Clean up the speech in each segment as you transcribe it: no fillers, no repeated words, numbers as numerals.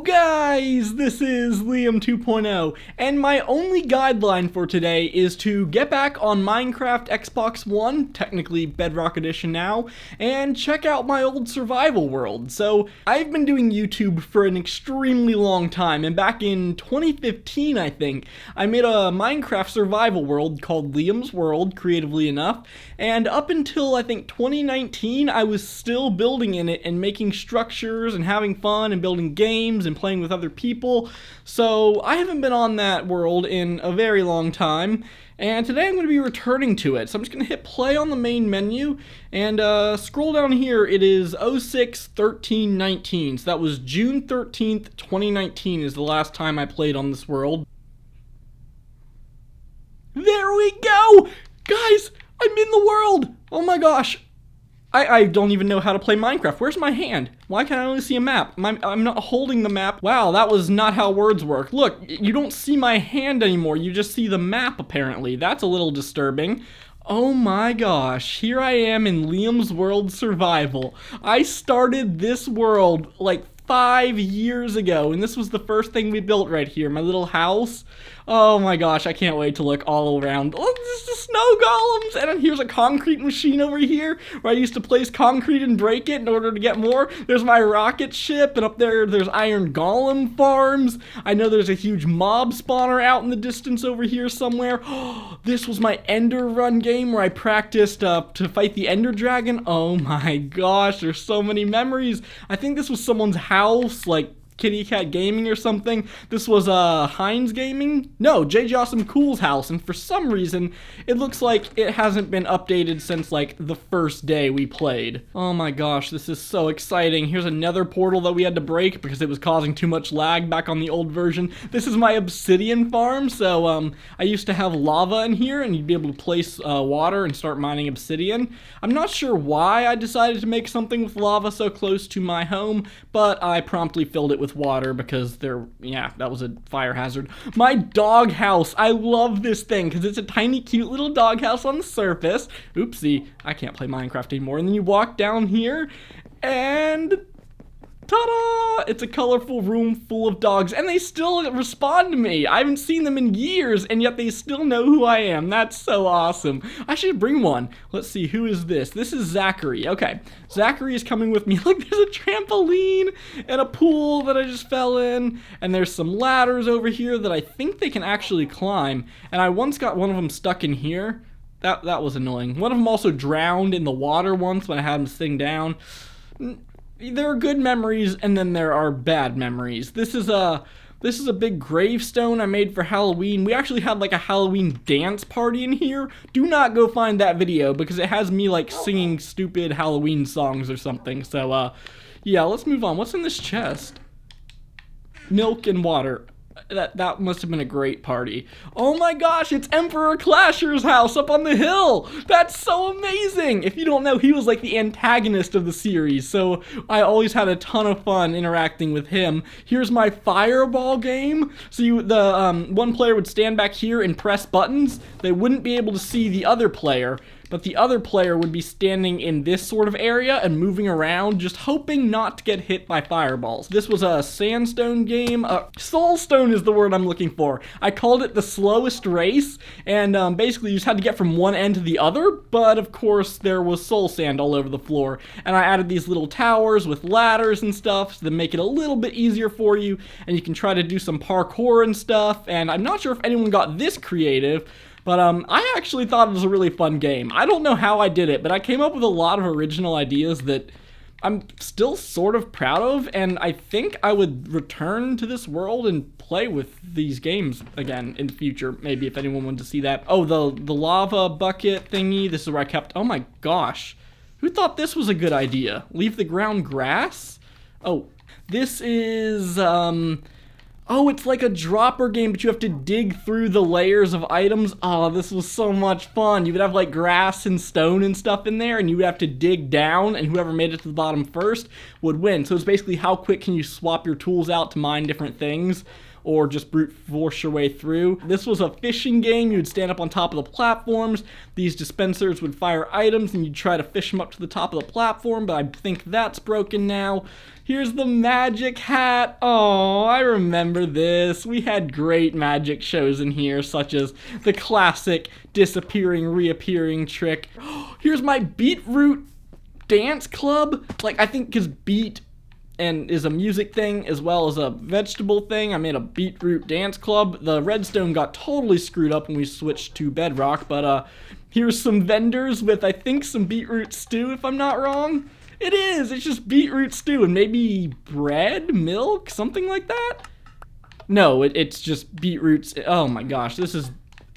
guys? This is Liam 2.0, and my only guideline for today is to get back on Minecraft Xbox One, technically Bedrock Edition now, and check out my old survival world. So, I've been doing YouTube for an extremely long time, and back in 2015, I think, I made a Minecraft survival world called Liam's World, creatively enough, and up until, I think, 2019, I was still building in it and making structures and having fun and building games and playing with other people. So I haven't been on that world in a very long time, and today I'm going to be returning to it. So I'm just going to hit play on the main menu and scroll down here. It is 06/13/19, so that was June 13th, 2019 is the last time I played on this world. There we go! Guys, I'm in the world! Oh my gosh! I don't even know how to play Minecraft. Where's my hand? Why can I only see a map? I'm not holding the map. Wow, that was not how words work. Look, you don't see my hand anymore. You just see the map, apparently. That's a little disturbing. Oh my gosh, here I am in Liam's World Survival. I started this world like 5 years ago, and this was the first thing we built right here, my little house. Oh my gosh, I can't wait to look all around. Look, this is the snow golems, and then here's a concrete machine over here where I used to place concrete and break it in order to get more. There's my rocket ship, and up there's iron golem farms. I know there's a huge mob spawner out in the distance over here somewhere. This was my Ender Run game where I practiced to fight the Ender Dragon. Oh my gosh, there's so many memories. I think this was someone's house, like Kitty Cat Gaming or something. This was Heinz Gaming? No, JJ Awesome Cool's house, and for some reason, it looks like it hasn't been updated since like the first day we played. Oh my gosh, this is so exciting. Here's another portal that we had to break because it was causing too much lag back on the old version. This is my obsidian farm, so I used to have lava in here, and you'd be able to place water and start mining obsidian. I'm not sure why I decided to make something with lava so close to my home, but I promptly filled it with water because that was a fire hazard. My dog house. I love this thing because it's a tiny cute little dog house on the surface. Oopsie, I can't play Minecraft anymore. And then you walk down here and ta-da! It's a colorful room full of dogs, and they still respond to me. I haven't seen them in years, and yet they still know who I am. That's so awesome. I should bring one. Let's see, who is this? This is Zachary. Okay, Zachary is coming with me. Look, there's a trampoline and a pool that I just fell in, and there's some ladders over here that I think they can actually climb, and I once got one of them stuck in here. That was annoying. One of them also drowned in the water once when I had him sitting down. There are good memories, and then there are bad memories. This is a big gravestone I made for Halloween. We actually had like a Halloween dance party in here. Do not go find that video because it has me like singing stupid Halloween songs or something. So yeah, let's move on. What's in this chest? Milk and water. That must have been a great party. Oh my gosh, it's Emperor Clasher's house up on the hill. That's so amazing. If you don't know, he was like the antagonist of the series, so I always had a ton of fun interacting with him. Here's my fireball game. So one player would stand back here and press buttons. They wouldn't be able to see the other player, but the other player would be standing in this sort of area and moving around, just hoping not to get hit by fireballs. This was a sandstone game. Soulstone is the word I'm looking for. I called it the slowest race, and basically you just had to get from one end to the other, but of course there was soul sand all over the floor, and I added these little towers with ladders and stuff to make it a little bit easier for you, and you can try to do some parkour and stuff, and I'm not sure if anyone got this creative, but I actually thought it was a really fun game. I don't know how I did it, but I came up with a lot of original ideas that I'm still sort of proud of, and I think I would return to this world and play with these games again in the future, maybe if anyone wanted to see that. Oh, the lava bucket thingy, this is where I kept, oh my gosh. Who thought this was a good idea? Leave the ground grass? Oh, this is, oh, it's like a dropper game, but you have to dig through the layers of items. Oh, this was so much fun. You would have like grass and stone and stuff in there, and you would have to dig down, and whoever made it to the bottom first would win. So it's basically how quick can you swap your tools out to mine different things. or just brute force your way through. This was a fishing game. You'd stand up on top of the platforms. These dispensers would fire items and you'd try to fish them up to the top of the platform, but I think that's broken now. Here's the magic hat. Oh, I remember this. We had great magic shows in here, such as the classic disappearing, reappearing trick. Here's my beetroot dance club. Like, I think because beet and is a music thing as well as a vegetable thing, I made a beetroot dance club. The redstone got totally screwed up when we switched to bedrock, but here's some vendors with, I think, some beetroot stew, if I'm not wrong. It is! It's just beetroot stew and maybe bread, milk, something like that? No, it's just beetroots. Oh my gosh, this is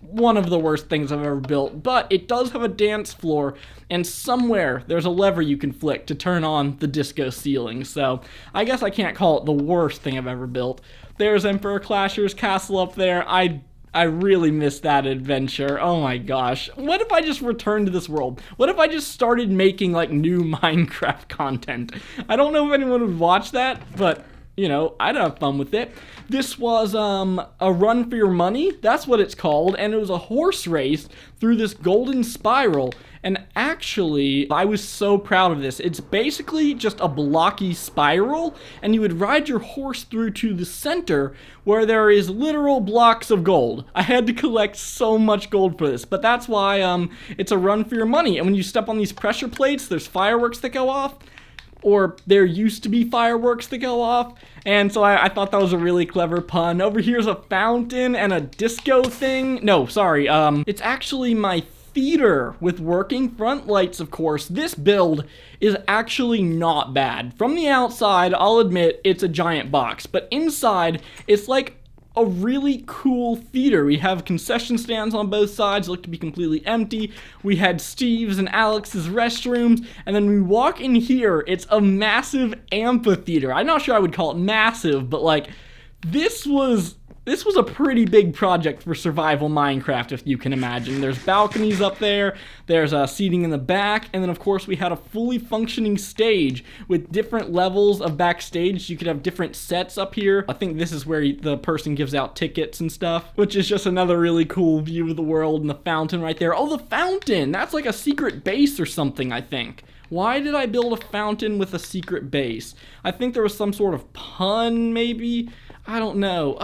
one of the worst things I've ever built, but it does have a dance floor, and somewhere there's a lever you can flick to turn on the disco ceiling, so I guess I can't call it the worst thing I've ever built. There's Emperor Clasher's castle up there. I really missed that adventure. Oh my gosh. What if I just returned to this world? What if I just started making like new Minecraft content? I don't know if anyone would watch that, but you know, I'd have fun with it. This was a run for your money. That's what it's called. And it was a horse race through this golden spiral. And actually, I was so proud of this. It's basically just a blocky spiral, and you would ride your horse through to the center where there is literal blocks of gold. I had to collect so much gold for this, but that's why it's a run for your money. And when you step on these pressure plates, there's fireworks that go off. Or there used to be fireworks that go off, and so I thought that was a really clever pun. Over here's a fountain and a disco thing. No, sorry, it's actually my theater with working front lights, of course. This build is actually not bad. From the outside, I'll admit it's a giant box, but inside, it's like a really cool theater. We have concession stands on both sides, look to be completely empty. We had Steve's and Alex's restrooms, and then we walk in here, it's a massive amphitheater. I'm not sure I would call it massive, but like, this was a pretty big project for survival Minecraft, if you can imagine. There's balconies up there, there's seating in the back, and then of course we had a fully functioning stage with different levels of backstage. You could have different sets up here. I think this is where the person gives out tickets and stuff, which is just another really cool view of the world, and the fountain right there. Oh, the fountain! That's like a secret base or something, I think. Why did I build a fountain with a secret base? I think there was some sort of pun, maybe? I don't know.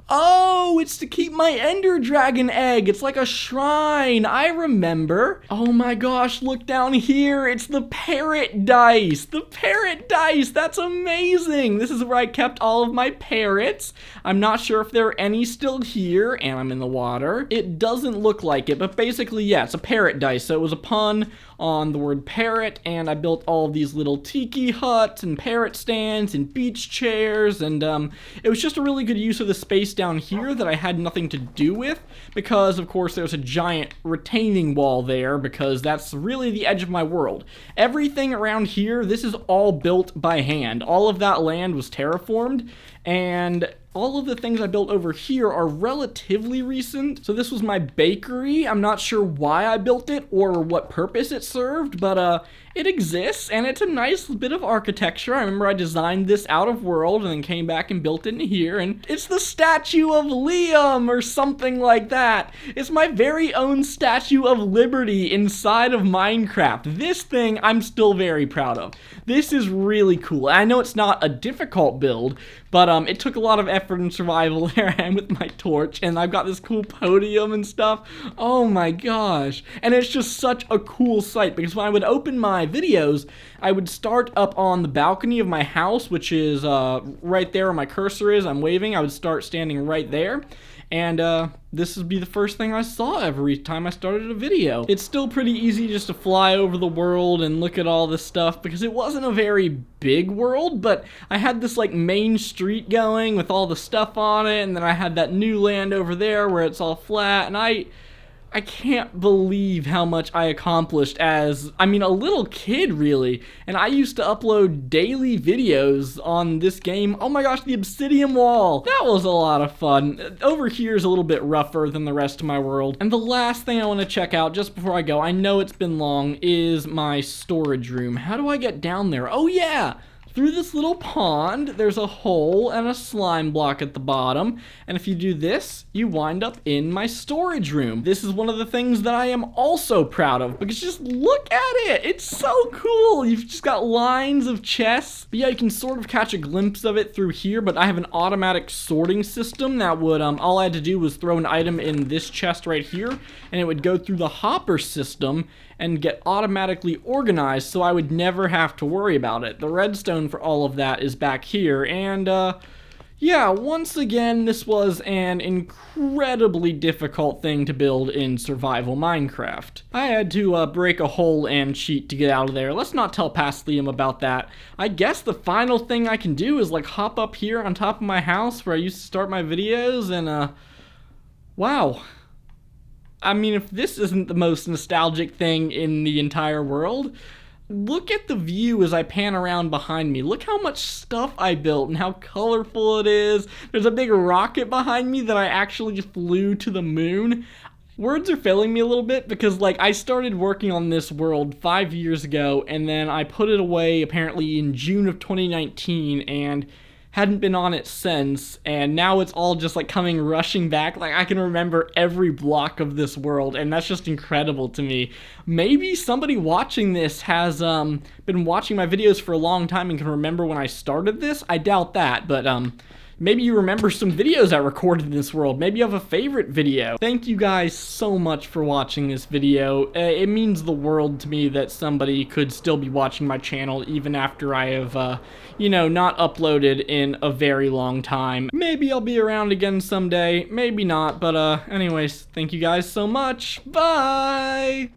Oh, it's to keep my Ender Dragon egg. It's like a shrine. I remember. Oh my gosh, look down here. It's the parrot dice. The parrot dice. That's amazing. This is where I kept all of my parrots. I'm not sure if there are any still here, and I'm in the water. It doesn't look like it, but basically, yeah, it's a parrot dice. So it was a pun on the word parrot, and I built all of these little tiki huts and parrot stands and beach chairs, and it was just a really good use of the space down here that I had nothing to do with, because of course there's a giant retaining wall there, because that's really the edge of my world. Everything around here, this is all built by hand. All of that land was terraformed, and all of the things I built over here are relatively recent. So this was my bakery. I'm not sure why I built it or what purpose it served, but it exists, and it's a nice bit of architecture. I remember I designed this out of world and then came back and built it in here, and it's the Statue of Liam or something like that. It's my very own Statue of Liberty inside of Minecraft. This thing I'm still very proud of. This is really cool. I know it's not a difficult build, but it took a lot of effort and survival. There I am with my torch, and I've got this cool podium and stuff. Oh my gosh. And it's just such a cool sight, because when I would open my videos, I would start up on the balcony of my house, which is right there where my cursor is. I'm waving. I would start standing right there. And this would be the first thing I saw every time I started a video. It's still pretty easy just to fly over the world and look at all this stuff, because it wasn't a very big world, but I had this like main street going with all the stuff on it, and then I had that new land over there where it's all flat, and I can't believe how much I accomplished as, I mean, a little kid, really. And I used to upload daily videos on this game. Oh my gosh, the obsidian wall. That was a lot of fun. Over here is a little bit rougher than the rest of my world. And the last thing I want to check out just before I go, I know it's been long, is my storage room. How do I get down there? Oh yeah! through this little pond. There's a hole and a slime block at the bottom. And if you do this, you wind up in my storage room. This is one of the things that I am also proud of, because just look at it. It's so cool. You've just got lines of chests. But yeah, you can sort of catch a glimpse of it through here, but I have an automatic sorting system that would, all I had to do was throw an item in this chest right here, and it would go through the hopper system and get automatically organized, so I would never have to worry about it. The redstone for all of that is back here, and yeah, once again, this was an incredibly difficult thing to build in survival Minecraft. I had to break a hole and cheat to get out of there. Let's not tell past Liam about that. I guess the final thing I can do is like hop up here on top of my house where I used to start my videos, and wow. I mean, if this isn't the most nostalgic thing in the entire world, look at the view as I pan around behind me. Look how much stuff I built and how colorful it is. There's a big rocket behind me that I actually flew to the moon. Words are failing me a little bit because, like, I started working on this world 5 years ago, and then I put it away apparently in June of 2019, and hadn't been on it since, and now it's all just like coming rushing back. Like, I can remember every block of this world, and that's just incredible to me. Maybe somebody watching this has been watching my videos for a long time and can remember when I started this. I doubt that, but maybe you remember some videos I recorded in this world. Maybe you have a favorite video. Thank you guys so much for watching this video. It means the world to me that somebody could still be watching my channel even after I have, you know, not uploaded in a very long time. Maybe I'll be around again someday, maybe not, but anyways, thank you guys so much. Bye!